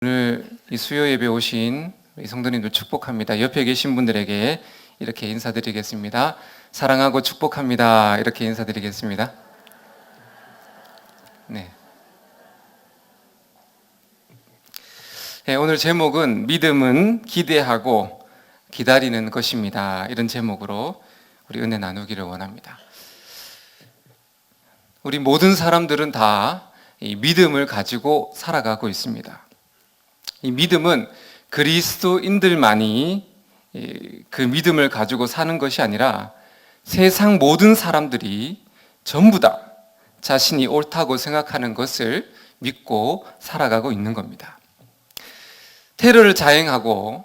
오늘 이 수요 예배 오신 우리 성도님들 축복합니다. 옆에 계신 분들에게 이렇게 인사드리겠습니다. 사랑하고 축복합니다. 이렇게 인사드리겠습니다. 네. 오늘 제목은 믿음은 기대하고 기다리는 것입니다. 이런 제목으로 우리 은혜 나누기를 원합니다. 우리 모든 사람들은 다 이 믿음을 가지고 살아가고 있습니다. 이 믿음은 그리스도인들만이 그 믿음을 가지고 사는 것이 아니라 세상 모든 사람들이 전부 다 자신이 옳다고 생각하는 것을 믿고 살아가고 있는 겁니다. 테러를 자행하고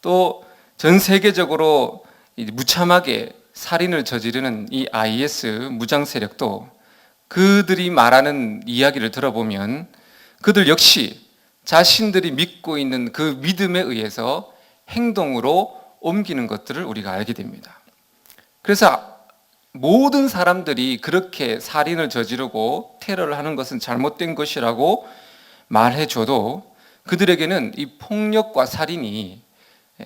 또 전 세계적으로 무참하게 살인을 저지르는 이 IS 무장 세력도 그들이 말하는 이야기를 들어보면 그들 역시 자신들이 믿고 있는 그 믿음에 의해서 행동으로 옮기는 것들을 우리가 알게 됩니다. 그래서 모든 사람들이 그렇게 살인을 저지르고 테러를 하는 것은 잘못된 것이라고 말해줘도 그들에게는 이 폭력과 살인이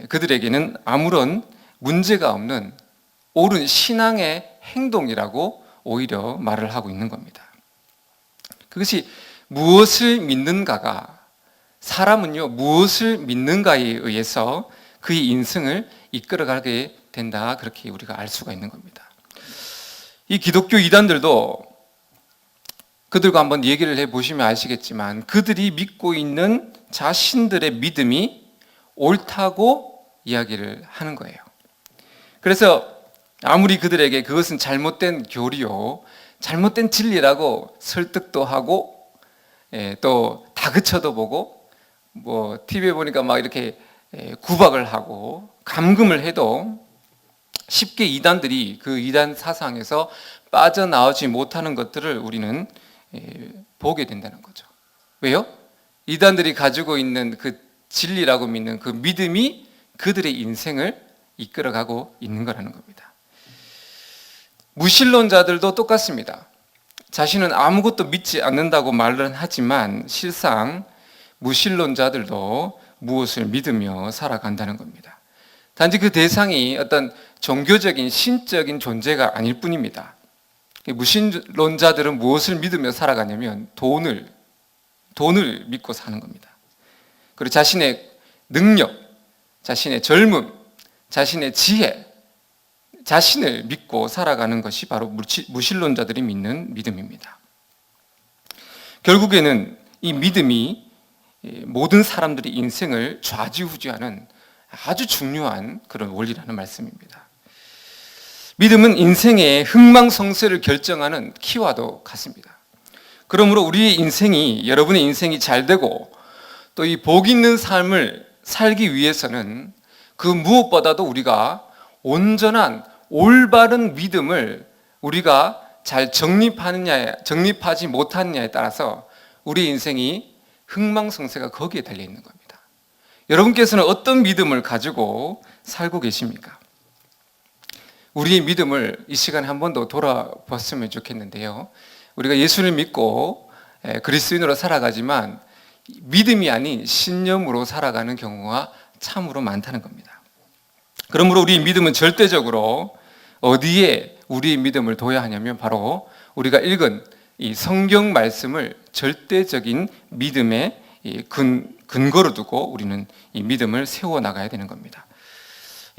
그들에게는 아무런 문제가 없는 옳은 신앙의 행동이라고 오히려 말을 하고 있는 겁니다. 그것이 무엇을 믿는가가 사람은요, 무엇을 믿는가에 의해서 그의 인생을 이끌어가게 된다. 그렇게 우리가 알 수가 있는 겁니다. 이 기독교 이단들도 그들과 한번 얘기를 해보시면 아시겠지만 그들이 믿고 있는 자신들의 믿음이 옳다고 이야기를 하는 거예요. 그래서 아무리 그들에게 그것은 잘못된 교리요, 잘못된 진리라고 설득도 하고 또 다그쳐도 보고 TV에 보니까 막 이렇게 구박을 하고 감금을 해도 쉽게 이단들이 그 이단 사상에서 빠져나오지 못하는 것들을 우리는 보게 된다는 거죠. 왜요? 이단들이 가지고 있는 그 진리라고 믿는 그 믿음이 그들의 인생을 이끌어가고 있는 거라는 겁니다. 무신론자들도 똑같습니다. 자신은 아무것도 믿지 않는다고 말은 하지만 실상 무신론자들도 무엇을 믿으며 살아간다는 겁니다. 단지 그 대상이 어떤 종교적인 신적인 존재가 아닐 뿐입니다. 무신론자들은 무엇을 믿으며 살아가냐면 돈을 믿고 사는 겁니다. 그리고 자신의 능력, 자신의 젊음, 자신의 지혜, 자신을 믿고 살아가는 것이 바로 무신론자들이 믿는 믿음입니다. 결국에는 이 믿음이 모든 사람들의 인생을 좌지우지하는 아주 중요한 그런 원리라는 말씀입니다. 믿음은 인생의 흥망성쇠를 결정하는 키와도 같습니다. 그러므로 우리의 인생이, 여러분의 인생이 잘 되고 또 이 복 있는 삶을 살기 위해서는 그 무엇보다도 우리가 온전한 올바른 믿음을 우리가 잘 정립하지 못하느냐에 따라서 우리 인생이 흥망성쇠가 거기에 달려 있는 겁니다. 여러분께서는 어떤 믿음을 가지고 살고 계십니까? 우리의 믿음을 이 시간에 한 번 더 돌아봤으면 좋겠는데요. 우리가 예수를 믿고 그리스도인으로 살아가지만 믿음이 아닌 신념으로 살아가는 경우가 참으로 많다는 겁니다. 그러므로 우리의 믿음은 절대적으로 어디에 우리의 믿음을 둬야 하냐면 바로 우리가 읽은 이 성경 말씀을 절대적인 믿음의 근거로 두고 우리는 이 믿음을 세워나가야 되는 겁니다.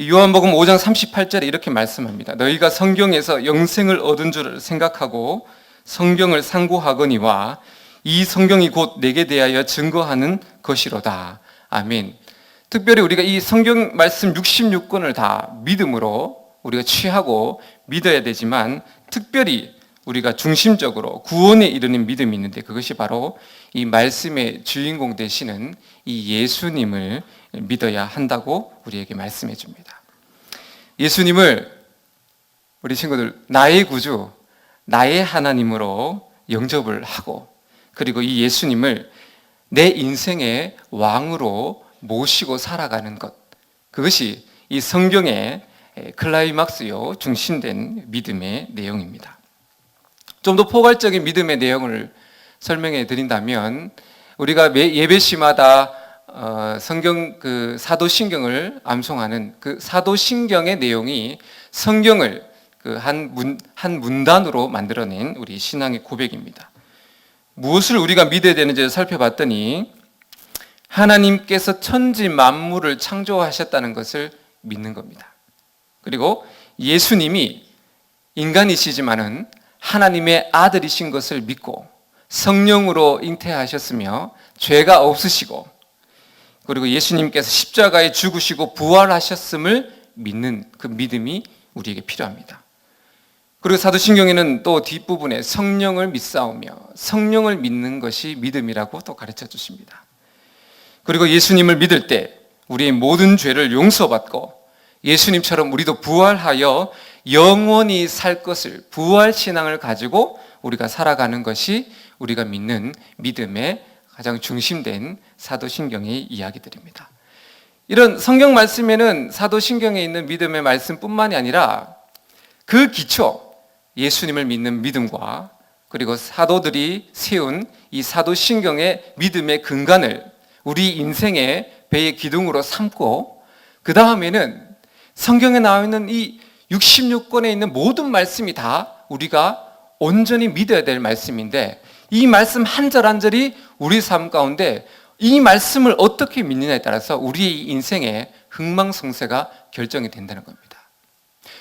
요한복음 5장 38절에 이렇게 말씀합니다. 너희가 성경에서 영생을 얻은 줄 생각하고 성경을 상고하거니와 이 성경이 곧 내게 대하여 증거하는 것이로다. 아멘. 특별히 우리가 이 성경 말씀 66권을 다 믿음으로 우리가 취하고 믿어야 되지만 특별히 우리가 중심적으로 구원에 이르는 믿음이 있는데 그것이 바로 이 말씀의 주인공 되시는 이 예수님을 믿어야 한다고 우리에게 말씀해 줍니다. 예수님을 우리 친구들 나의 구주, 나의 하나님으로 영접을 하고 그리고 이 예수님을 내 인생의 왕으로 모시고 살아가는 것, 그것이 이 성경의 클라이막스요 중심된 믿음의 내용입니다. 좀 더 포괄적인 믿음의 내용을 설명해 드린다면 우리가 매 예배 시마다 성경 그 사도신경을 암송하는 그 사도신경의 내용이 성경을 그 한 문단으로 만들어낸 우리 신앙의 고백입니다. 무엇을 우리가 믿어야 되는지 살펴봤더니 하나님께서 천지 만물을 창조하셨다는 것을 믿는 겁니다. 그리고 예수님이 인간이시지만은 하나님의 아들이신 것을 믿고 성령으로 잉태하셨으며 죄가 없으시고, 그리고 예수님께서 십자가에 죽으시고 부활하셨음을 믿는 그 믿음이 우리에게 필요합니다. 그리고 사도신경에는 또 뒷부분에 성령을 믿사오며 성령을 믿는 것이 믿음이라고 또 가르쳐 주십니다. 그리고 예수님을 믿을 때 우리의 모든 죄를 용서받고 예수님처럼 우리도 부활하여 영원히 살 것을, 부활신앙을 가지고 우리가 살아가는 것이 우리가 믿는 믿음의 가장 중심된 사도신경의 이야기들입니다. 이런 성경 말씀에는 사도신경에 있는 믿음의 말씀뿐만이 아니라 그 기초, 예수님을 믿는 믿음과 그리고 사도들이 세운 이 사도신경의 믿음의 근간을 우리 인생의 배의 기둥으로 삼고, 그 다음에는 성경에 나와 있는 이 66권에 있는 모든 말씀이 다 우리가 온전히 믿어야 될 말씀인데, 이 말씀 한 절 한 절이 우리 삶 가운데 이 말씀을 어떻게 믿느냐에 따라서 우리의 인생의 흥망성쇠가 결정이 된다는 겁니다.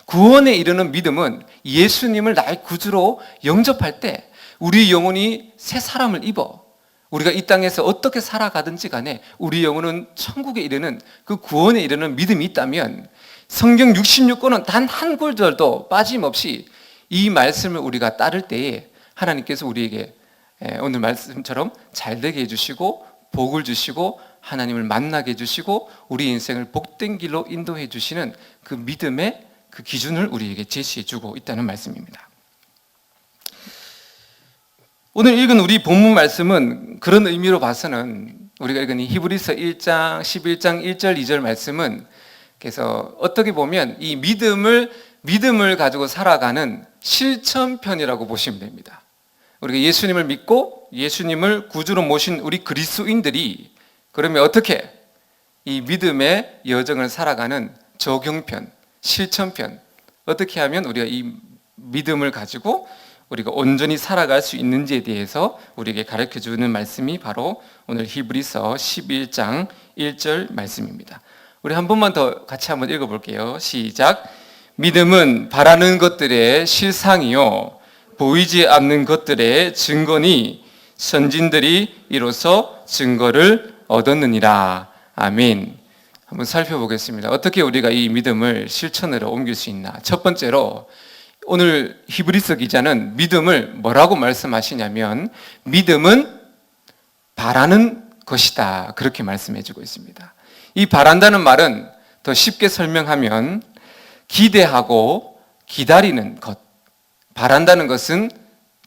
구원에 이르는 믿음은 예수님을 나의 구주로 영접할 때 우리 영혼이 새 사람을 입어 우리가 이 땅에서 어떻게 살아가든지 간에 우리 영혼은 천국에 이르는 그 구원에 이르는 믿음이 있다면, 성경 66권은 단 한 구절도 빠짐없이 이 말씀을 우리가 따를 때에 하나님께서 우리에게 오늘 말씀처럼 잘되게 해주시고 복을 주시고 하나님을 만나게 해주시고 우리 인생을 복된 길로 인도해 주시는 그 믿음의 그 기준을 우리에게 제시해 주고 있다는 말씀입니다. 오늘 읽은 우리 본문 말씀은 그런 의미로 봐서는, 우리가 읽은 이 히브리서 1장 11장 1절 2절 말씀은 그래서 어떻게 보면 이 믿음을 가지고 살아가는 실천편이라고 보시면 됩니다. 우리가 예수님을 믿고 예수님을 구주로 모신 우리 그리스도인들이 그러면 어떻게 이 믿음의 여정을 살아가는 적용편, 실천편, 어떻게 하면 우리가 이 믿음을 가지고 우리가 온전히 살아갈 수 있는지에 대해서 우리에게 가르쳐주는 말씀이 바로 오늘 히브리서 11장 1절 말씀입니다. 우리 한 번만 더 같이 한번 읽어볼게요. 시작. 믿음은 바라는 것들의 실상이요 보이지 않는 것들의 증거니 선진들이 이로써 증거를 얻었느니라. 아멘. 한번 살펴보겠습니다. 어떻게 우리가 이 믿음을 실천으로 옮길 수 있나. 첫 번째로 오늘 히브리서 기자는 믿음을 뭐라고 말씀하시냐면 믿음은 바라는 것이다, 그렇게 말씀해주고 있습니다. 이 바란다는 말은 더 쉽게 설명하면 기대하고 기다리는 것, 바란다는 것은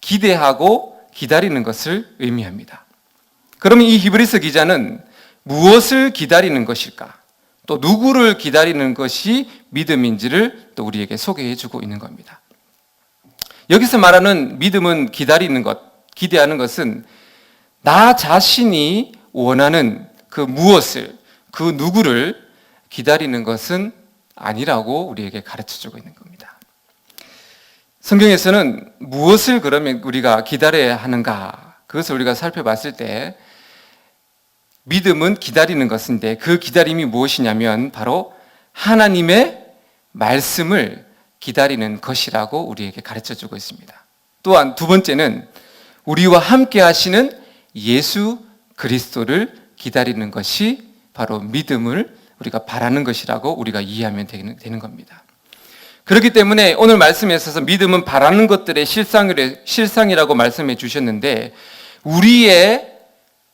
기대하고 기다리는 것을 의미합니다. 그러면 이 히브리서 기자는 무엇을 기다리는 것일까? 또 누구를 기다리는 것이 믿음인지를 또 우리에게 소개해 주고 있는 겁니다. 여기서 말하는 믿음은 기다리는 것, 기대하는 것은 나 자신이 원하는 그 무엇을, 그 누구를 기다리는 것은 아니라고 우리에게 가르쳐 주고 있는 겁니다. 성경에서는 무엇을 그러면 우리가 기다려야 하는가, 그것을 우리가 살펴봤을 때 믿음은 기다리는 것인데 그 기다림이 무엇이냐면 바로 하나님의 말씀을 기다리는 것이라고 우리에게 가르쳐 주고 있습니다. 또한 두 번째는 우리와 함께 하시는 예수 그리스도를 기다리는 것이 바로 믿음을 우리가 바라는 것이라고 우리가 이해하면 되는 겁니다. 그렇기 때문에 오늘 말씀에 있어서 믿음은 바라는 것들의 실상이라고 말씀해 주셨는데, 우리의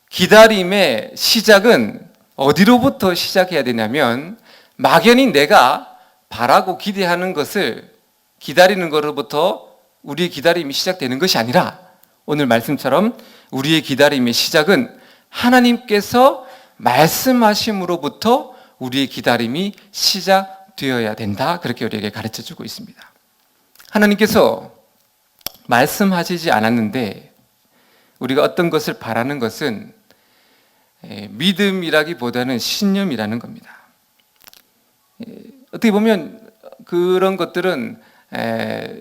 기다림의 시작은 어디로부터 시작해야 되냐면 막연히 내가 바라고 기대하는 것을 기다리는 것으로부터 우리의 기다림이 시작되는 것이 아니라, 오늘 말씀처럼 우리의 기다림의 시작은 하나님께서 말씀하심으로부터 우리의 기다림이 시작되어야 된다, 그렇게 우리에게 가르쳐주고 있습니다. 하나님께서 말씀하시지 않았는데 우리가 어떤 것을 바라는 것은 믿음이라기보다는 신념이라는 겁니다. 어떻게 보면 그런 것들은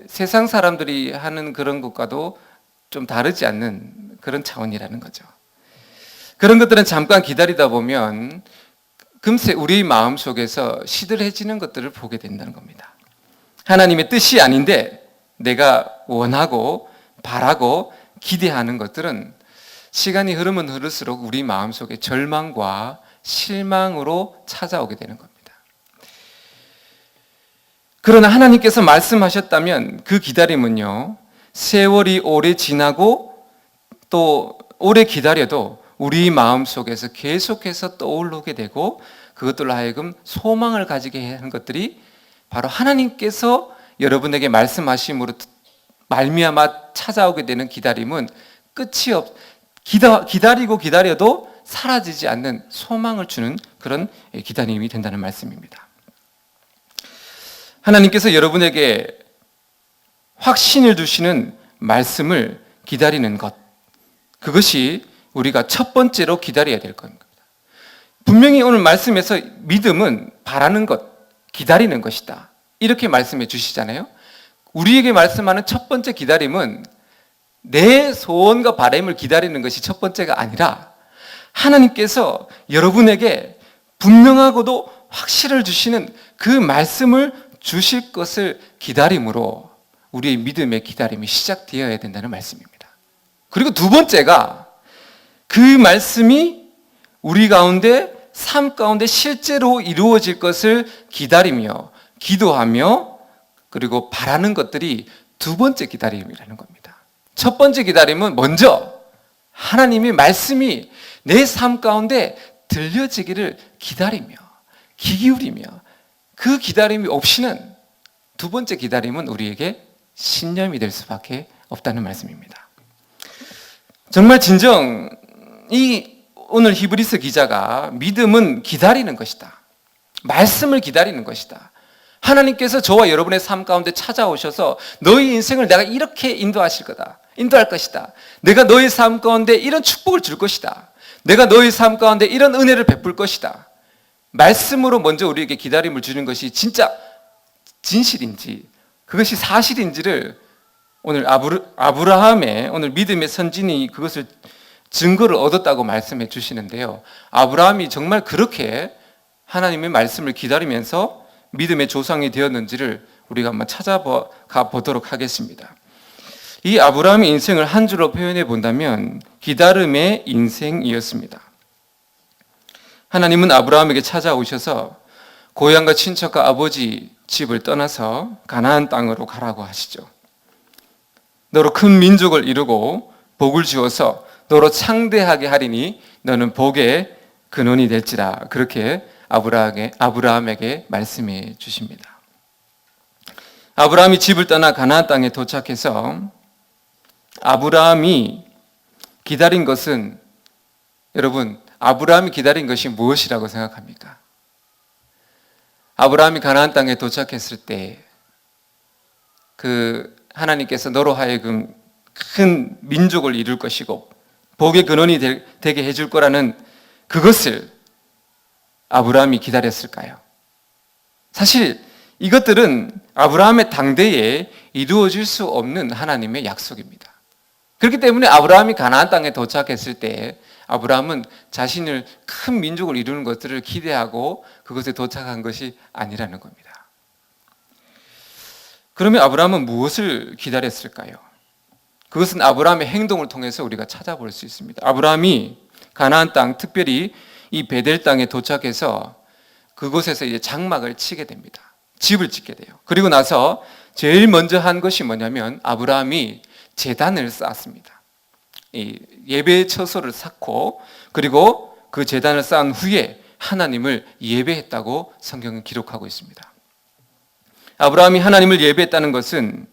세상 사람들이 하는 그런 것과도 좀 다르지 않는 그런 차원이라는 거죠. 그런 것들은 잠깐 기다리다 보면 금세 우리 마음 속에서 시들해지는 것들을 보게 된다는 겁니다. 하나님의 뜻이 아닌데 내가 원하고 바라고 기대하는 것들은 시간이 흐르면 흐를수록 우리 마음 속에 절망과 실망으로 찾아오게 되는 겁니다. 그러나 하나님께서 말씀하셨다면 그 기다림은요, 세월이 오래 지나고 또 오래 기다려도 우리 마음 속에서 계속해서 떠오르게 되고 그것들로 하여금 소망을 가지게 하는 것들이 바로 하나님께서 여러분에게 말씀하심으로 말미암아 찾아오게 되는 기다림은 끝이 기다리고 기다려도 사라지지 않는 소망을 주는 그런 기다림이 된다는 말씀입니다. 하나님께서 여러분에게 확신을 주시는 말씀을 기다리는 것, 그것이 우리가 첫 번째로 기다려야 될 겁니다. 분명히 오늘 말씀에서 믿음은 바라는 것, 기다리는 것이다, 이렇게 말씀해 주시잖아요. 우리에게 말씀하는 첫 번째 기다림은 내 소원과 바람을 기다리는 것이 첫 번째가 아니라 하나님께서 여러분에게 분명하고도 확실을 주시는 그 말씀을 주실 것을 기다림으로 우리의 믿음의 기다림이 시작되어야 된다는 말씀입니다. 그리고 두 번째가 그 말씀이 우리 가운데 삶 가운데 실제로 이루어질 것을 기다리며 기도하며 그리고 바라는 것들이 두 번째 기다림이라는 겁니다. 첫 번째 기다림은 먼저 하나님의 말씀이 내 삶 가운데 들려지기를 기다리며 귀 기울이며 그 기다림이 없이는 두 번째 기다림은 우리에게 신념이 될 수밖에 없다는 말씀입니다. 정말 진정 오늘 히브리서 기자가 믿음은 기다리는 것이다, 말씀을 기다리는 것이다, 하나님께서 저와 여러분의 삶 가운데 찾아오셔서 너희 인생을 내가 이렇게 인도할 것이다, 내가 너희 삶 가운데 이런 축복을 줄 것이다, 내가 너희 삶 가운데 이런 은혜를 베풀 것이다, 말씀으로 먼저 우리에게 기다림을 주는 것이 진짜 진실인지 그것이 사실인지를 오늘 아브라함의 오늘 믿음의 선진이 그것을 증거를 얻었다고 말씀해 주시는데요, 아브라함이 정말 그렇게 하나님의 말씀을 기다리면서 믿음의 조상이 되었는지를 우리가 한번 찾아가 보도록 하겠습니다. 이 아브라함의 인생을 한 줄로 표현해 본다면 기다림의 인생이었습니다. 하나님은 아브라함에게 찾아오셔서 고향과 친척과 아버지 집을 떠나서 가나안 땅으로 가라고 하시죠. 너로 큰 민족을 이루고 복을 주어서 너로 창대하게 하리니 너는 복의 근원이 될지라, 그렇게 아브라함에게 말씀해 주십니다. 아브라함이 집을 떠나 가나안 땅에 도착해서 아브라함이 기다린 것은, 여러분, 아브라함이 기다린 것이 무엇이라고 생각합니까? 아브라함이 가나안 땅에 도착했을 때 그 하나님께서 너로 하여금 큰 민족을 이룰 것이고 복의 근원이 되게 해줄 거라는 그것을 아브라함이 기다렸을까요? 사실 이것들은 아브라함의 당대에 이루어질 수 없는 하나님의 약속입니다. 그렇기 때문에 아브라함이 가나안 땅에 도착했을 때 아브라함은 자신을 큰 민족을 이루는 것들을 기대하고 그것에 도착한 것이 아니라는 겁니다. 그러면 아브라함은 무엇을 기다렸을까요? 그것은 아브라함의 행동을 통해서 우리가 찾아볼 수 있습니다. 아브라함이 가나안 땅, 특별히 이 베델 땅에 도착해서 그곳에서 이제 장막을 치게 됩니다. 집을 짓게 돼요. 그리고 나서 제일 먼저 한 것이 뭐냐면 아브라함이 제단을 쌓았습니다. 이 예배 처소를 쌓고 그리고 그 제단을 쌓은 후에 하나님을 예배했다고 성경은 기록하고 있습니다. 아브라함이 하나님을 예배했다는 것은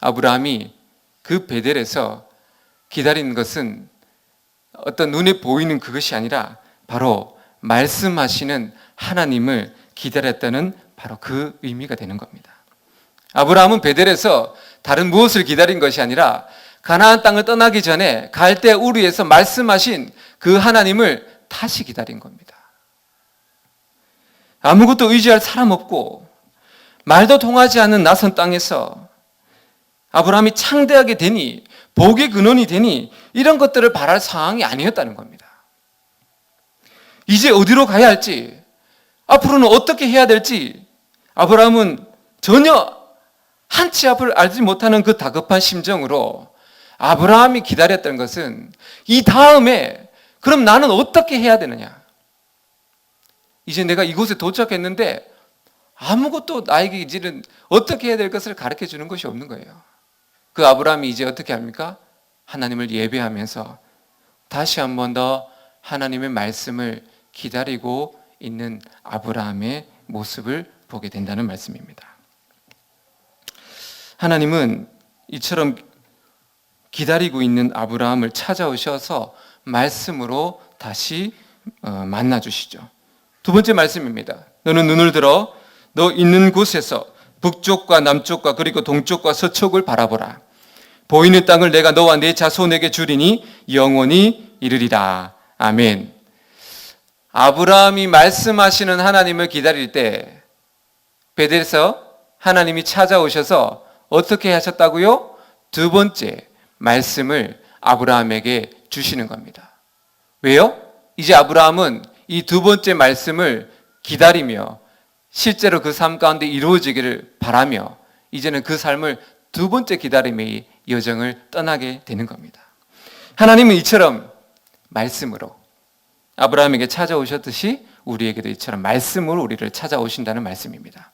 아브라함이 그 베델에서 기다리는 것은 어떤 눈에 보이는 그것이 아니라 바로 말씀하시는 하나님을 기다렸다는 바로 그 의미가 되는 겁니다. 아브라함은 베델에서 다른 무엇을 기다린 것이 아니라 가나안 땅을 떠나기 전에 갈대 우르에서 말씀하신 그 하나님을 다시 기다린 겁니다. 아무것도 의지할 사람 없고 말도 통하지 않는 낯선 땅에서 아브라함이 창대하게 되니, 복의 근원이 되니, 이런 것들을 바랄 상황이 아니었다는 겁니다. 이제 어디로 가야 할지, 앞으로는 어떻게 해야 될지 아브라함은 전혀 한치 앞을 알지 못하는 그 다급한 심정으로 아브라함이 기다렸던 것은 이 다음에 그럼 나는 어떻게 해야 되느냐. 이제 내가 이곳에 도착했는데 아무것도 나에게 이제는 어떻게 해야 될 것을 가르쳐 주는 것이 없는 거예요. 그 아브라함이 이제 어떻게 합니까? 하나님을 예배하면서 다시 한 번 더 하나님의 말씀을 기다리고 있는 아브라함의 모습을 보게 된다는 말씀입니다. 하나님은 이처럼 기다리고 있는 아브라함을 찾아오셔서 말씀으로 다시 만나 주시죠. 두 번째 말씀입니다. 너는 눈을 들어 너 있는 곳에서 북쪽과 남쪽과 그리고 동쪽과 서쪽을 바라보라. 보이는 땅을 내가 너와 네 자손에게 주리니 영원히 이르리라. 아멘. 아브라함이 말씀하시는 하나님을 기다릴 때 베델에서 하나님이 찾아오셔서 어떻게 하셨다고요? 두 번째 말씀을 아브라함에게 주시는 겁니다. 왜요? 이제 아브라함은 이 두 번째 말씀을 기다리며 실제로 그 삶 가운데 이루어지기를 바라며 이제는 그 삶을 두 번째 기다림의 여정을 떠나게 되는 겁니다. 하나님은 이처럼 말씀으로 아브라함에게 찾아오셨듯이 우리에게도 이처럼 말씀으로 우리를 찾아오신다는 말씀입니다.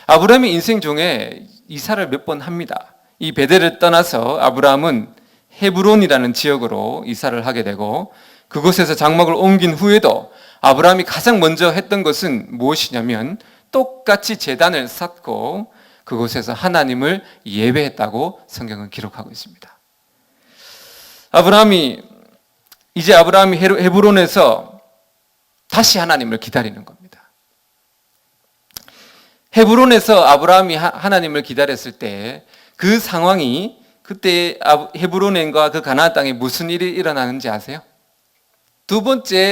아브라함이 인생 중에 이사를 몇 번 합니다. 이 베델을 떠나서 아브라함은 헤브론이라는 지역으로 이사를 하게 되고 그곳에서 장막을 옮긴 후에도 아브라함이 가장 먼저 했던 것은 무엇이냐면 똑같이 제단을 쌓고 그곳에서 하나님을 예배했다고 성경은 기록하고 있습니다. 아브라함이 헤브론에서 다시 하나님을 기다리는 겁니다. 헤브론에서 아브라함이 하나님을 기다렸을 때 그 상황이 그때 헤브론과 그 가나안 땅에 무슨 일이 일어나는지 아세요?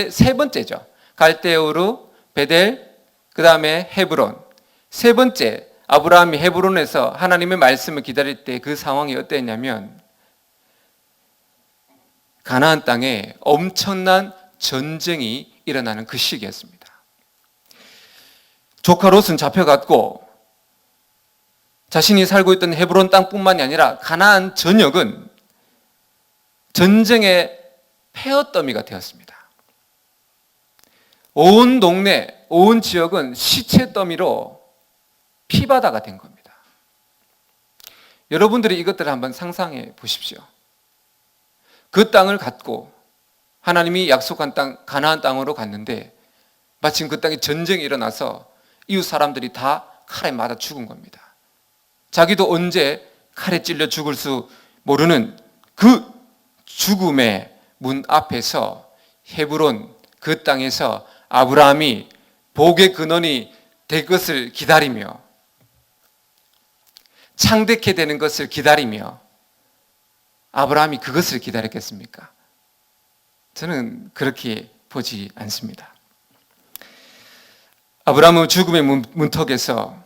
세 번째죠. 갈대우르, 베델, 그 다음에 헤브론. 세 번째, 아브라함이 헤브론에서 하나님의 말씀을 기다릴 때 그 상황이 어땠냐면 가나안 땅에 엄청난 전쟁이 일어나는 그 시기였습니다. 조카 롯은 잡혀갔고 자신이 살고 있던 헤브론 땅뿐만이 아니라 가나안 전역은 전쟁의 폐허더미가 되었습니다. 온 동네, 온 지역은 시체 더미로 피바다가 된 겁니다. 여러분들이 이것들을 한번 상상해 보십시오. 그 땅을 갖고 하나님이 약속한 땅, 가나안 땅으로 갔는데 마침 그 땅에 전쟁이 일어나서 이웃 사람들이 다 칼에 맞아 죽은 겁니다. 자기도 언제 칼에 찔려 죽을 수 모르는 그 죽음의 문 앞에서 헤브론 그 땅에서 아브라함이 복의 근원이 될 것을 기다리며 창대케 되는 것을 기다리며 아브라함이 그것을 기다렸겠습니까? 저는 그렇게 보지 않습니다. 아브라함은 죽음의 문턱에서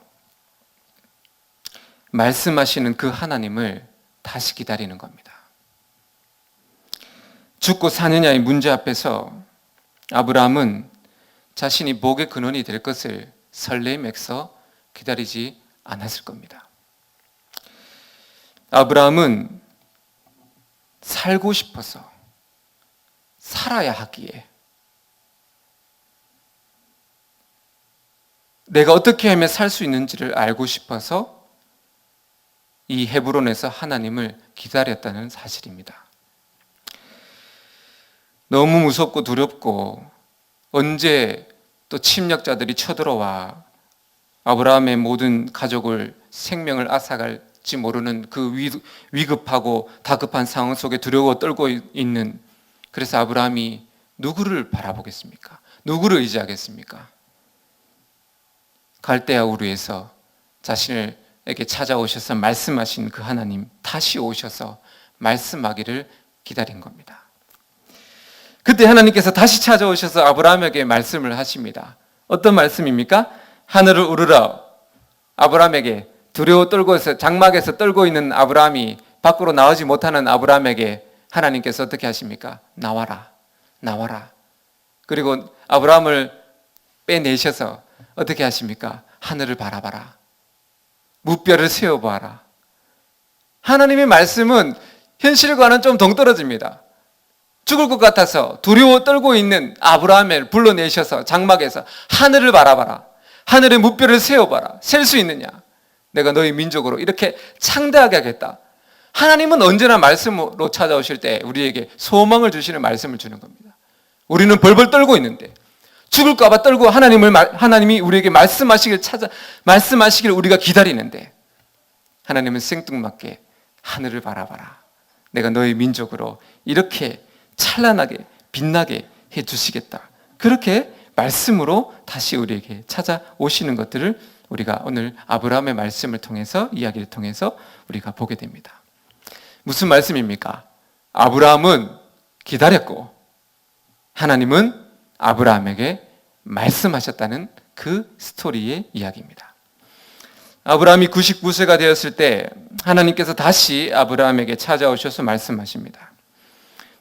말씀하시는 그 하나님을 다시 기다리는 겁니다. 죽고 사느냐의 문제 앞에서 아브라함은 자신이 복의 근원이 될 것을 설레임에서 기다리지 않았을 겁니다. 아브라함은 살고 싶어서 살아야 하기에 내가 어떻게 하면 살 수 있는지를 알고 싶어서 이 헤브론에서 하나님을 기다렸다는 사실입니다. 너무 무섭고 두렵고 언제 또 침략자들이 쳐들어와 아브라함의 모든 가족을 생명을 앗아갈지 모르는 그 위급하고 다급한 상황 속에 두려워 떨고 있는, 그래서 아브라함이 누구를 바라보겠습니까? 누구를 의지하겠습니까? 갈대아 우르에서 자신에게 찾아오셔서 말씀하신 그 하나님 다시 오셔서 말씀하기를 기다린 겁니다. 그때 하나님께서 다시 찾아오셔서 아브라함에게 말씀을 하십니다. 어떤 말씀입니까? 하늘을 우러러 아브라함에게 두려워 떨고 있어 장막에서 떨고 있는 아브라함이 밖으로 나오지 못하는 아브라함에게 하나님께서 어떻게 하십니까? 나와라, 나와라. 그리고 아브라함을 빼내셔서 어떻게 하십니까? 하늘을 바라봐라. 무뼈를 세워보아라. 하나님의 말씀은 현실과는 좀 동떨어집니다. 죽을 것 같아서 두려워 떨고 있는 아브라함을 불러내셔서 장막에서 하늘을 바라봐라. 하늘의 무뼈를 세워봐라. 셀 수 있느냐? 내가 너희 민족으로 이렇게 창대하게 하겠다. 하나님은 언제나 말씀으로 찾아오실 때 우리에게 소망을 주시는 말씀을 주는 겁니다. 우리는 벌벌 떨고 있는데 죽을까 봐 떨고 하나님이 우리에게 말씀하시길 우리가 기다리는데 하나님은 생뚱맞게 하늘을 바라봐라. 내가 너희 민족으로 이렇게 찬란하게 빛나게 해주시겠다. 그렇게 말씀으로 다시 우리에게 찾아오시는 것들을 우리가 오늘 아브라함의 말씀을 통해서 이야기를 통해서 우리가 보게 됩니다. 무슨 말씀입니까? 아브라함은 기다렸고 하나님은 아브라함에게 말씀하셨다는 그 스토리의 이야기입니다. 아브라함이 99세가 되었을 때 하나님께서 다시 아브라함에게 찾아오셔서 말씀하십니다.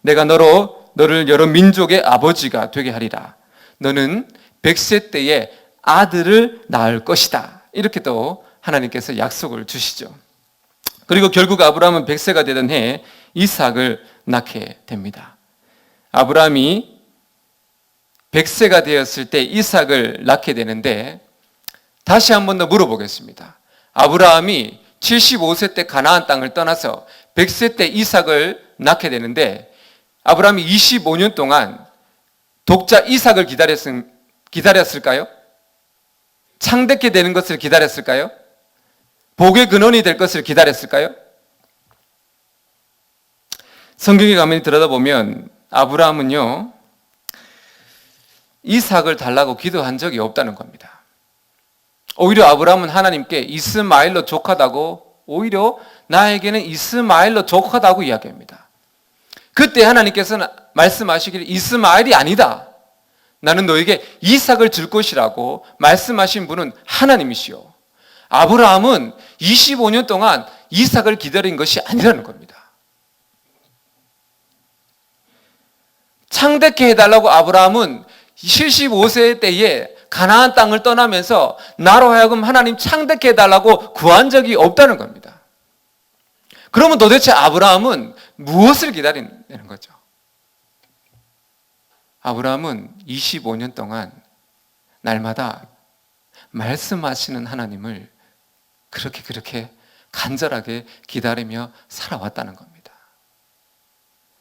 내가 너를 여러 민족의 아버지가 되게 하리라. 너는 100세 때에 아들을 낳을 것이다. 이렇게 또 하나님께서 약속을 주시죠. 그리고 결국 아브라함은 100세가 되던 해에 이삭을 낳게 됩니다. 아브라함이 100세가 되었을 때 이삭을 낳게 되는데 다시 한 번 더 물어보겠습니다. 아브라함이 75세 때 가나안 땅을 떠나서 100세 때 이삭을 낳게 되는데 아브라함이 25년 동안 독자 이삭을 기다렸을까요? 창대케 되는 것을 기다렸을까요? 복의 근원이 될 것을 기다렸을까요? 성경에 가만히 들여다보면 아브라함은요, 이삭을 달라고 기도한 적이 없다는 겁니다. 오히려 아브라함은 하나님께 이스마엘로 족하다고, 오히려 나에게는 이스마엘로 족하다고 이야기합니다. 그때 하나님께서는 말씀하시기를 이스마엘이 아니다. 나는 너에게 이삭을 줄 것이라고 말씀하신 분은 하나님이시오. 아브라함은 25년 동안 이삭을 기다린 것이 아니라는 겁니다. 창대케 해달라고 아브라함은 75세 때에 가나안 땅을 떠나면서 나로 하여금 하나님 창대케 해달라고 구한 적이 없다는 겁니다. 그러면 도대체 아브라함은 무엇을 기다리는 거죠? 아브라함은 25년 동안 날마다 말씀하시는 하나님을 그렇게 간절하게 기다리며 살아왔다는 겁니다.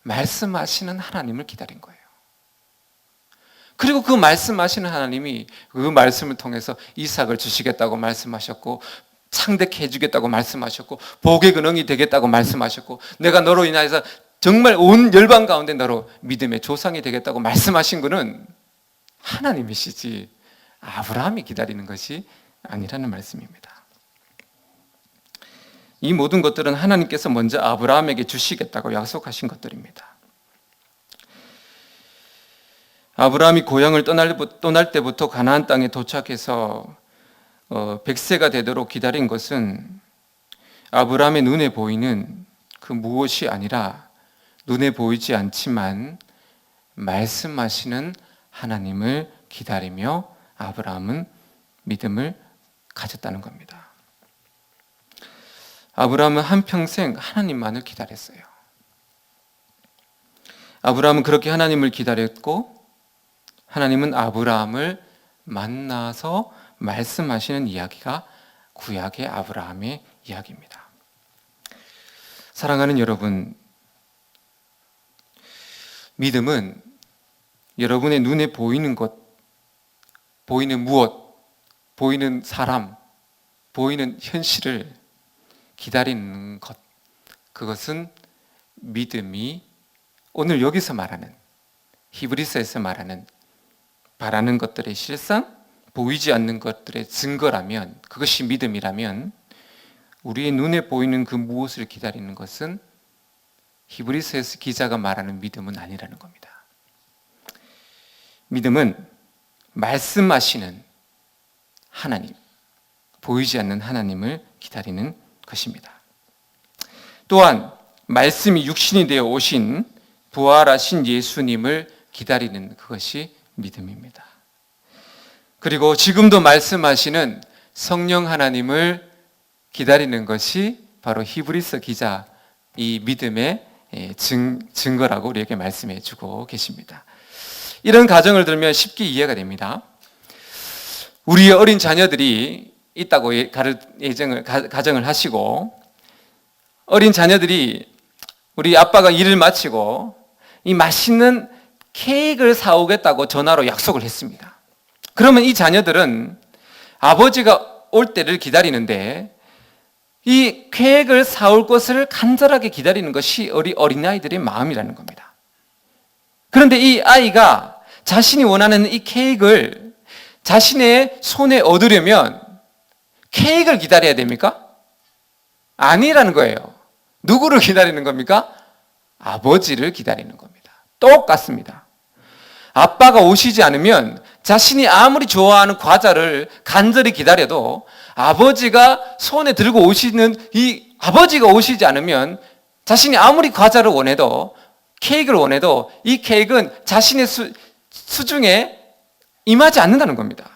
말씀하시는 하나님을 기다린 거예요. 그리고 그 말씀하시는 하나님이 그 말씀을 통해서 이삭을 주시겠다고 말씀하셨고 창대케 해주겠다고 말씀하셨고 복의 근원이 되겠다고 말씀하셨고 내가 너로 인하여서 정말 온 열방 가운데 너로 믿음의 조상이 되겠다고 말씀하신 것은 하나님이시지 아브라함이 기다리는 것이 아니라는 말씀입니다. 이 모든 것들은 하나님께서 먼저 아브라함에게 주시겠다고 약속하신 것들입니다. 아브라함이 고향을 떠날 때부터 가나안 땅에 도착해서 100세가 되도록 기다린 것은 아브라함의 눈에 보이는 그 무엇이 아니라 눈에 보이지 않지만 말씀하시는 하나님을 기다리며 아브라함은 믿음을 가졌다는 겁니다. 아브라함은 한평생 하나님만을 기다렸어요. 아브라함은 그렇게 하나님을 기다렸고 하나님은 아브라함을 만나서 말씀하시는 이야기가 구약의 아브라함의 이야기입니다. 사랑하는 여러분, 믿음은 여러분의 눈에 보이는 것, 보이는 무엇, 보이는 사람, 보이는 현실을 기다리는 것, 그것은 믿음이 오늘 여기서 말하는 히브리서에서 말하는 바라는 것들의 실상, 보이지 않는 것들의 증거라면, 그것이 믿음이라면 우리의 눈에 보이는 그 무엇을 기다리는 것은 히브리서에서 기자가 말하는 믿음은 아니라는 겁니다. 믿음은 말씀하시는 하나님, 보이지 않는 하나님을 기다리는 것입니다. 또한 말씀이 육신이 되어 오신 부활하신 예수님을 기다리는 그것이 믿음입니다. 그리고 지금도 말씀하시는 성령 하나님을 기다리는 것이 바로 히브리서 기자 이 믿음의 증거라고 우리에게 말씀해 주고 계십니다. 이런 가정을 들면 쉽게 이해가 됩니다. 우리의 어린 자녀들이 있다고 가정을 하시고, 어린 자녀들이 우리 아빠가 일을 마치고 이 맛있는 케이크를 사오겠다고 전화로 약속을 했습니다. 그러면 이 자녀들은 아버지가 올 때를 기다리는데 이 케이크를 사올 것을 간절하게 기다리는 것이 어린아이들의 마음이라는 겁니다. 그런데 이 아이가 자신이 원하는 이 케이크를 자신의 손에 얻으려면 케이크를 기다려야 됩니까? 아니라는 거예요. 누구를 기다리는 겁니까? 아버지를 기다리는 겁니다. 똑같습니다. 아빠가 오시지 않으면 자신이 아무리 좋아하는 과자를 간절히 기다려도 아버지가 손에 들고 오시는 이 아버지가 오시지 않으면 자신이 아무리 과자를 원해도 케이크를 원해도 이 케이크는 자신의 수중에 임하지 않는다는 겁니다.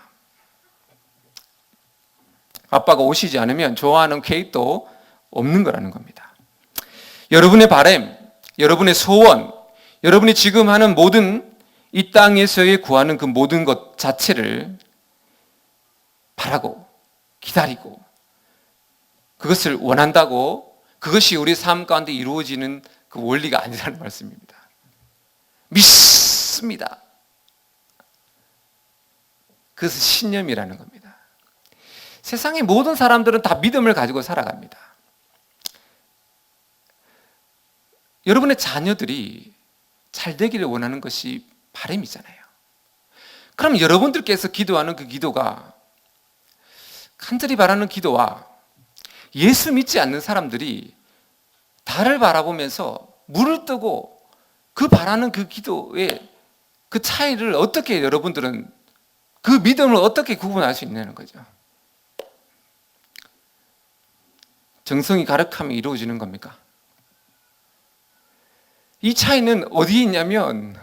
아빠가 오시지 않으면 좋아하는 케이크도 없는 거라는 겁니다. 여러분의 바람, 여러분의 소원, 여러분이 지금 하는 모든 이 땅에서의 구하는 그 모든 것 자체를 바라고 기다리고 그것을 원한다고 그것이 우리 삶 가운데 이루어지는 그 원리가 아니라는 말씀입니다. 믿습니다. 그것은 신념이라는 겁니다. 세상의 모든 사람들은 다 믿음을 가지고 살아갑니다. 여러분의 자녀들이 잘 되기를 원하는 것이 바람이잖아요. 그럼 여러분들께서 기도하는 그 기도가 간절히 바라는 기도와 예수 믿지 않는 사람들이 달을 바라보면서 물을 뜨고 그 바라는 그 기도의 그 차이를 어떻게 여러분들은 그 믿음을 어떻게 구분할 수 있냐는 거죠. 정성이 가득하면 이루어지는 겁니까? 이 차이는 어디에 있냐면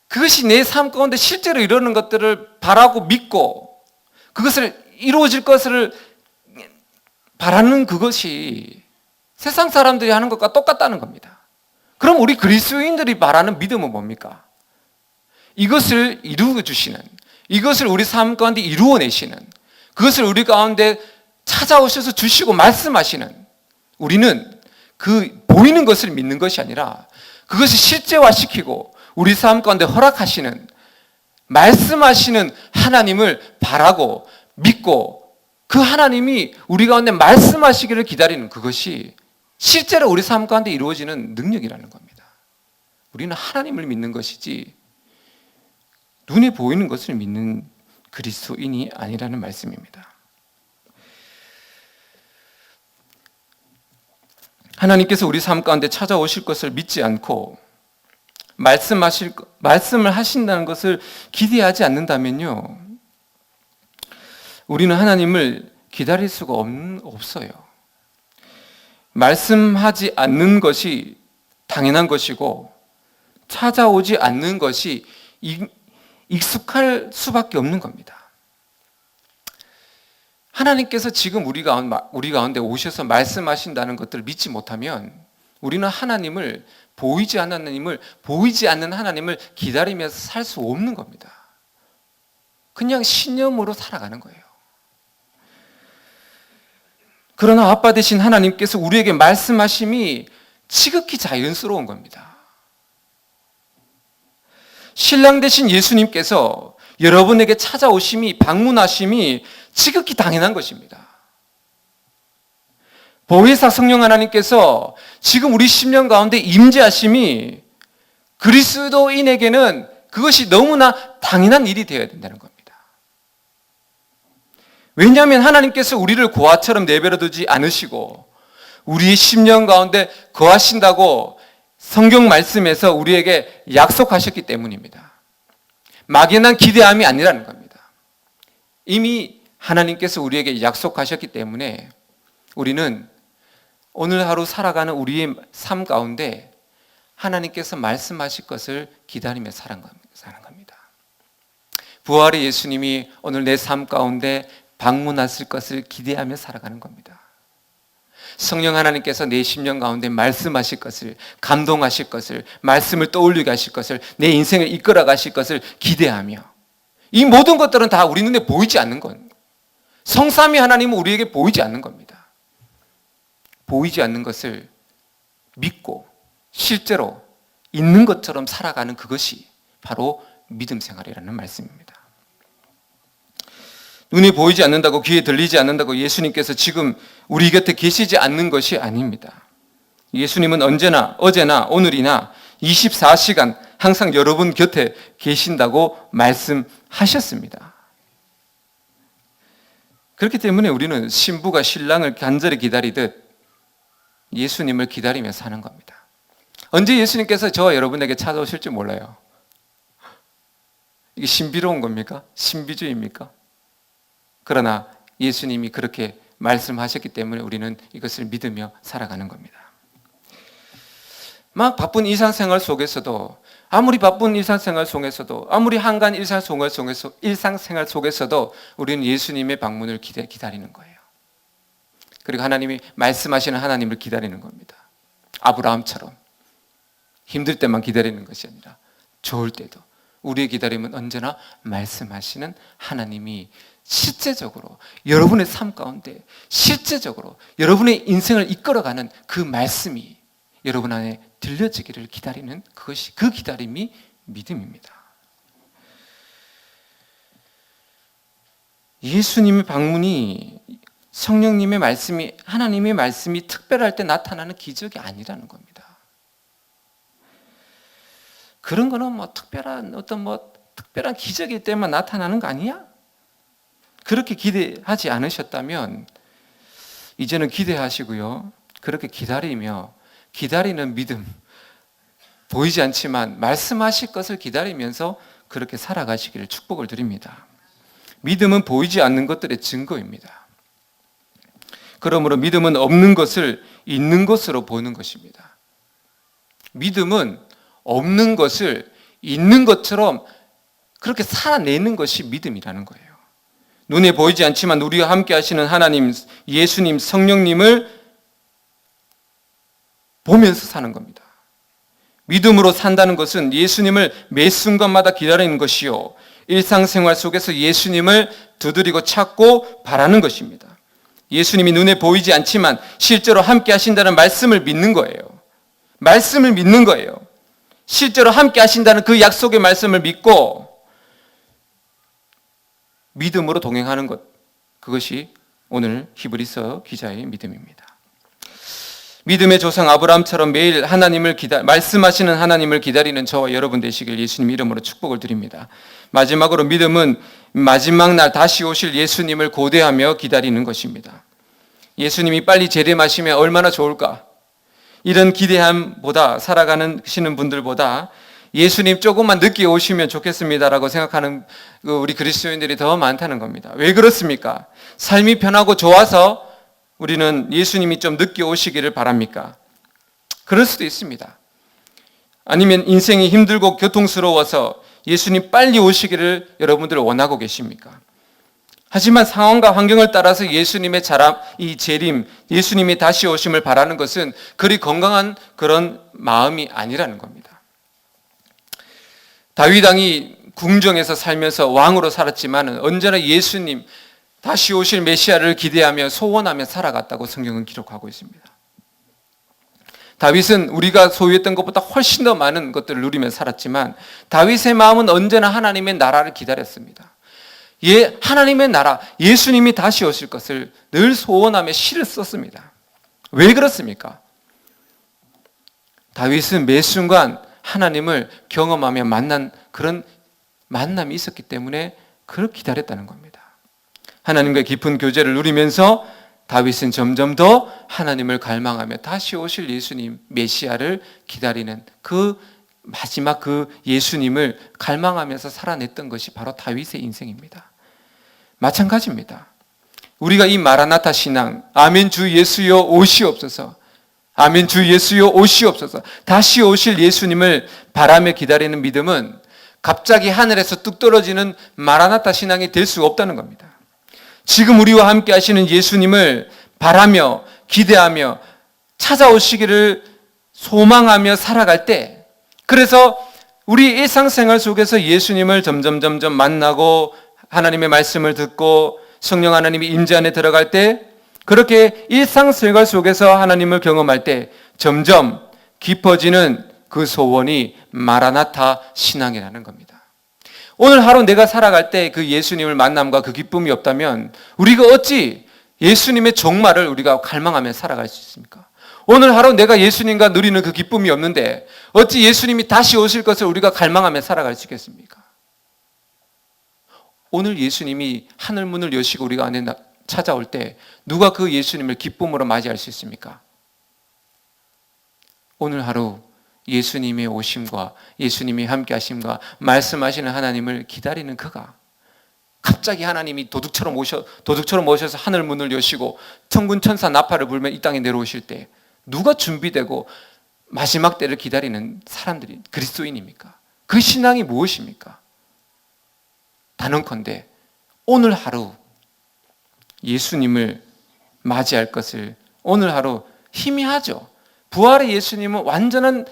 그것이 내 삶 가운데 실제로 이루는 것들을 바라고 믿고 그것을 이루어질 것을 바라는 그것이 세상 사람들이 하는 것과 똑같다는 겁니다. 그럼 우리 그리스도인들이 바라는 믿음은 뭡니까? 이것을 이루어 주시는, 이것을 우리 삶 가운데 이루어내시는, 그것을 우리 가운데 찾아오셔서 주시고 말씀하시는, 우리는 그 보이는 것을 믿는 것이 아니라 그것을 실제화시키고 우리 삶 가운데 허락하시는, 말씀하시는 하나님을 바라고 믿고 그 하나님이 우리 가운데 말씀하시기를 기다리는 그것이 실제로 우리 삶 가운데 이루어지는 능력이라는 겁니다. 우리는 하나님을 믿는 것이지 눈에 보이는 것을 믿는 그리스도인이 아니라는 말씀입니다. 하나님께서 우리 삶 가운데 찾아오실 것을 믿지 않고 말씀을 하신다는 것을 기대하지 않는다면요, 우리는 하나님을 기다릴 수가 없어요. 말씀하지 않는 것이 당연한 것이고 찾아오지 않는 것이 익숙할 수밖에 없는 겁니다. 하나님께서 지금 우리 가운데 오셔서 말씀하신다는 것들을 믿지 못하면 우리는 하나님을 보이지 않는 하나님을 기다리면서 살 수 없는 겁니다. 그냥 신념으로 살아가는 거예요. 그러나 아빠 되신 하나님께서 우리에게 말씀하심이 지극히 자연스러운 겁니다. 신랑 되신 예수님께서 여러분에게 찾아오심이, 방문하심이 지극히 당연한 것입니다. 보혜사 성령 하나님께서 지금 우리 심령 가운데 임재하심이 그리스도인에게는 그것이 너무나 당연한 일이 되어야 된다는 겁니다. 왜냐하면 하나님께서 우리를 고아처럼 내버려 두지 않으시고 우리의 심령 가운데 거하신다고 성경 말씀에서 우리에게 약속하셨기 때문입니다. 막연한 기대함이 아니라는 겁니다. 이미 하나님께서 우리에게 약속하셨기 때문에 우리는 오늘 하루 살아가는 우리의 삶 가운데 하나님께서 말씀하실 것을 기다리며 사는 겁니다. 부활의 예수님이 오늘 내 삶 가운데 방문하실 것을 기대하며 살아가는 겁니다. 성령 하나님께서 내 심령 가운데 말씀하실 것을, 감동하실 것을, 말씀을 떠올리게 하실 것을, 내 인생을 이끌어 가실 것을 기대하며, 이 모든 것들은 다 우리 눈에 보이지 않는 건, 성삼위 하나님은 우리에게 보이지 않는 겁니다. 보이지 않는 것을 믿고 실제로 있는 것처럼 살아가는 그것이 바로 믿음 생활이라는 말씀입니다. 눈에 보이지 않는다고, 귀에 들리지 않는다고 예수님께서 지금 우리 곁에 계시지 않는 것이 아닙니다. 예수님은 언제나, 어제나, 오늘이나 24시간 항상 여러분 곁에 계신다고 말씀하셨습니다. 그렇기 때문에 우리는 신부가 신랑을 간절히 기다리듯 예수님을 기다리며 사는 겁니다. 언제 예수님께서 저와 여러분에게 찾아오실지 몰라요. 이게 신비로운 겁니까? 신비주의입니까? 그러나 예수님이 그렇게 말씀하셨기 때문에 우리는 이것을 믿으며 살아가는 겁니다. 막 바쁜 일상생활 속에서도, 아무리 바쁜 일상생활 속에서도, 아무리 한가한 일상생활 속에서도 우리는 예수님의 방문을 기다리는 거예요. 그리고 하나님이 말씀하시는 하나님을 기다리는 겁니다. 아브라함처럼 힘들 때만 기다리는 것이 아니라 좋을 때도 우리의 기다림은 언제나 말씀하시는 하나님이 실제적으로 여러분의 삶 가운데 실제적으로 여러분의 인생을 이끌어가는 그 말씀이 여러분 안에 들려지기를 기다리는 그것이, 그 기다림이 믿음입니다. 예수님의 방문이, 성령님의 말씀이, 하나님의 말씀이 특별할 때 나타나는 기적이 아니라는 겁니다. 그런 거는 특별한 기적일 때만 나타나는 거 아니야? 그렇게 기대하지 않으셨다면 이제는 기대하시고요. 그렇게 기다리는 믿음, 보이지 않지만 말씀하실 것을 기다리면서 그렇게 살아가시기를 축복을 드립니다. 믿음은 보이지 않는 것들의 증거입니다. 그러므로 믿음은 없는 것을 있는 것으로 보는 것입니다. 믿음은 없는 것을 있는 것처럼 그렇게 살아내는 것이 믿음이라는 거예요. 눈에 보이지 않지만 우리와 함께 하시는 하나님, 예수님, 성령님을 보면서 사는 겁니다. 믿음으로 산다는 것은 예수님을 매 순간마다 기다리는 것이요, 일상생활 속에서 예수님을 두드리고 찾고 바라는 것입니다. 예수님이 눈에 보이지 않지만 실제로 함께 하신다는 말씀을 믿는 거예요. 말씀을 믿는 거예요. 실제로 함께 하신다는 그 약속의 말씀을 믿고 믿음으로 동행하는 것, 그것이 오늘 히브리서 기자의 믿음입니다. 믿음의 조상 아브라함처럼 매일 말씀하시는 하나님을 기다리는 저와 여러분 되시길 예수님 이름으로 축복을 드립니다. 마지막으로 믿음은 마지막 날 다시 오실 예수님을 고대하며 기다리는 것입니다. 예수님이 빨리 재림하시면 얼마나 좋을까? 이런 기대함보다, 살아가시는 분들보다 예수님 조금만 늦게 오시면 좋겠습니다라고 생각하는 우리 그리스도인들이 더 많다는 겁니다. 왜 그렇습니까? 삶이 편하고 좋아서 우리는 예수님이 좀 늦게 오시기를 바랍니까? 그럴 수도 있습니다. 아니면 인생이 힘들고 고통스러워서 예수님 빨리 오시기를 여러분들 원하고 계십니까? 하지만 상황과 환경을 따라서 예수님의 재림, 예수님이 다시 오심을 바라는 것은 그리 건강한 그런 마음이 아니라는 겁니다. 다윗 왕이 궁정에서 살면서 왕으로 살았지만 언제나 예수님, 다시 오실 메시아를 기대하며 소원하며 살아갔다고 성경은 기록하고 있습니다. 다윗은 우리가 소유했던 것보다 훨씬 더 많은 것들을 누리며 살았지만 다윗의 마음은 언제나 하나님의 나라를 기다렸습니다. 하나님의 나라, 예수님이 다시 오실 것을 늘 소원하며 시를 썼습니다. 왜 그렇습니까? 다윗은 매 순간 하나님을 경험하며 만난 그런 만남이 있었기 때문에 그걸 기다렸다는 겁니다. 하나님과 깊은 교제를 누리면서 다윗은 점점 더 하나님을 갈망하며 다시 오실 예수님, 메시아를 기다리는 그 마지막 그 예수님을 갈망하면서 살아냈던 것이 바로 다윗의 인생입니다. 마찬가지입니다. 우리가 이 마라나타 신앙, 아멘 주 예수여 오시옵소서, 아멘 주 예수여 오시옵소서, 다시 오실 예수님을 바라며 기다리는 믿음은 갑자기 하늘에서 뚝 떨어지는 마라나타 신앙이 될 수가 없다는 겁니다. 지금 우리와 함께 하시는 예수님을 바라며 기대하며 찾아오시기를 소망하며 살아갈 때, 그래서 우리 일상생활 속에서 예수님을 점점 만나고 하나님의 말씀을 듣고 성령 하나님이 임재 안에 들어갈 때, 그렇게 일상생활 속에서 하나님을 경험할 때 점점 깊어지는 그 소원이 마라나타 신앙이라는 겁니다. 오늘 하루 내가 살아갈 때 그 예수님을 만남과 그 기쁨이 없다면 우리가 어찌 예수님의 종말을 우리가 갈망하며 살아갈 수 있습니까? 오늘 하루 내가 예수님과 누리는 그 기쁨이 없는데 어찌 예수님이 다시 오실 것을 우리가 갈망하며 살아갈 수 있겠습니까? 오늘 예수님이 하늘 문을 여시고 우리가 안에 찾아올 때 누가 그 예수님을 기쁨으로 맞이할 수 있습니까? 오늘 하루 예수님의 오심과 예수님이 함께 하심과 말씀하시는 하나님을 기다리는 그가 갑자기 하나님이 도둑처럼 오셔서 하늘 문을 여시고 천군 천사 나팔을 불며 이 땅에 내려오실 때 누가 준비되고 마지막 때를 기다리는 사람들이 그리스도인입니까? 그 신앙이 무엇입니까? 단언컨대 오늘 하루 예수님을 맞이할 것을 오늘 하루 희미하죠. 부활의 예수님은 완전한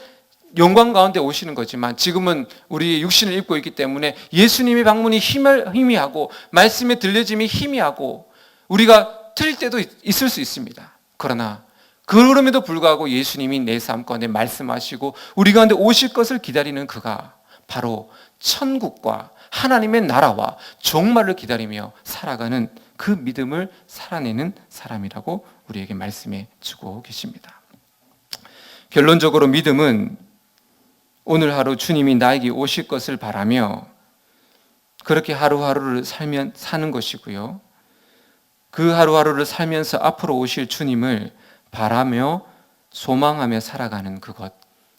영광 가운데 오시는 거지만 지금은 우리 육신을 입고 있기 때문에 예수님의 방문이 희미하고 말씀의 들려짐이 희미하고 우리가 틀릴 때도 있을 수 있습니다. 그러나 그럼에도 불구하고 예수님이 내 삶 가운데 말씀하시고 우리 가운데 오실 것을 기다리는 그가 바로 천국과 하나님의 나라와 종말을 기다리며 살아가는 그 믿음을 살아내는 사람이라고 우리에게 말씀해 주고 계십니다. 결론적으로 믿음은 오늘 하루 주님이 나에게 오실 것을 바라며 그렇게 하루하루를 사는 것이고요. 그 하루하루를 살면서 앞으로 오실 주님을 바라며 소망하며 살아가는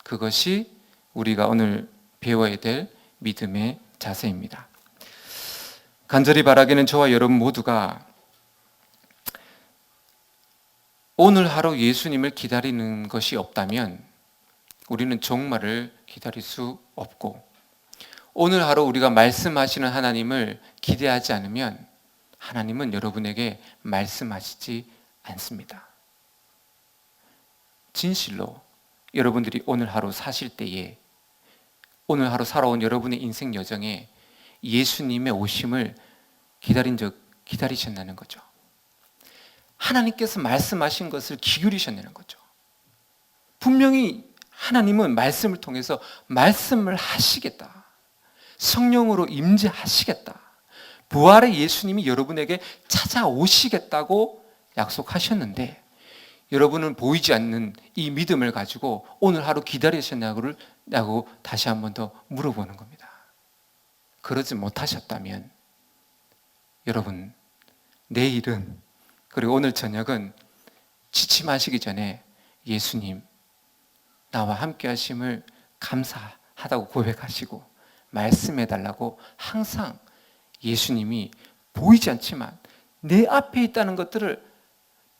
그것이 우리가 오늘 배워야 될 믿음의 자세입니다. 간절히 바라기는 저와 여러분 모두가 오늘 하루 예수님을 기다리는 것이 없다면 우리는 종말을 기다릴 수 없고 오늘 하루 우리가 말씀하시는 하나님을 기대하지 않으면 하나님은 여러분에게 말씀하시지 않습니다. 진실로 여러분들이 오늘 하루 사실 때에 오늘 하루 살아온 여러분의 인생 여정에 예수님의 오심을 기다리셨다는 거죠. 하나님께서 말씀하신 것을 기울이셨다는 거죠. 분명히 하나님은 말씀을 통해서 말씀을 하시겠다. 성령으로 임재하시겠다. 부활의 예수님이 여러분에게 찾아오시겠다고 약속하셨는데 여러분은 보이지 않는 이 믿음을 가지고 오늘 하루 기다리셨냐고 다시 한 번 더 물어보는 겁니다. 그러지 못하셨다면 여러분 내일은 그리고 오늘 저녁은 취침하시기 전에 예수님 나와 함께 하심을 감사하다고 고백하시고 말씀해달라고 항상 예수님이 보이지 않지만 내 앞에 있다는 것들을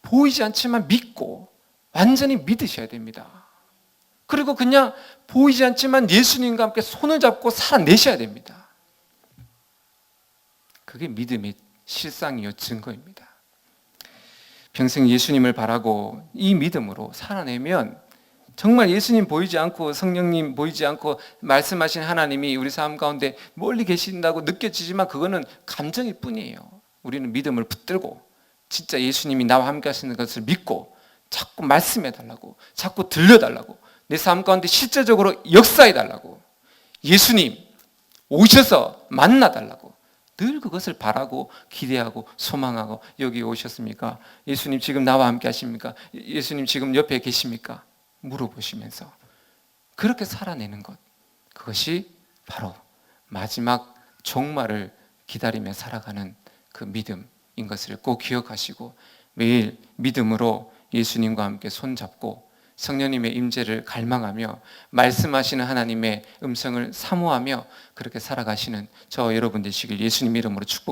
보이지 않지만 믿고 완전히 믿으셔야 됩니다. 그리고 그냥 보이지 않지만 예수님과 함께 손을 잡고 살아내셔야 됩니다. 그게 믿음의 실상이요 증거입니다. 평생 예수님을 바라고 이 믿음으로 살아내면 정말 예수님 보이지 않고 성령님 보이지 않고 말씀하신 하나님이 우리 삶 가운데 멀리 계신다고 느껴지지만 그거는 감정일 뿐이에요. 우리는 믿음을 붙들고 진짜 예수님이 나와 함께 하시는 것을 믿고 자꾸 말씀해달라고 자꾸 들려달라고 내 삶 가운데 실제적으로 역사해달라고 예수님 오셔서 만나달라고 늘 그것을 바라고 기대하고 소망하고 여기 오셨습니까? 예수님 지금 나와 함께 하십니까? 예수님 지금 옆에 계십니까? 물어보시면서 그렇게 살아내는 것, 그것이 바로 마지막 종말을 기다리며 살아가는 그 믿음인 것을 꼭 기억하시고 매일 믿음으로 예수님과 함께 손잡고 성령님의 임재를 갈망하며 말씀하시는 하나님의 음성을 사모하며 그렇게 살아가시는 저 여러분 되시길 예수님 이름으로 축복을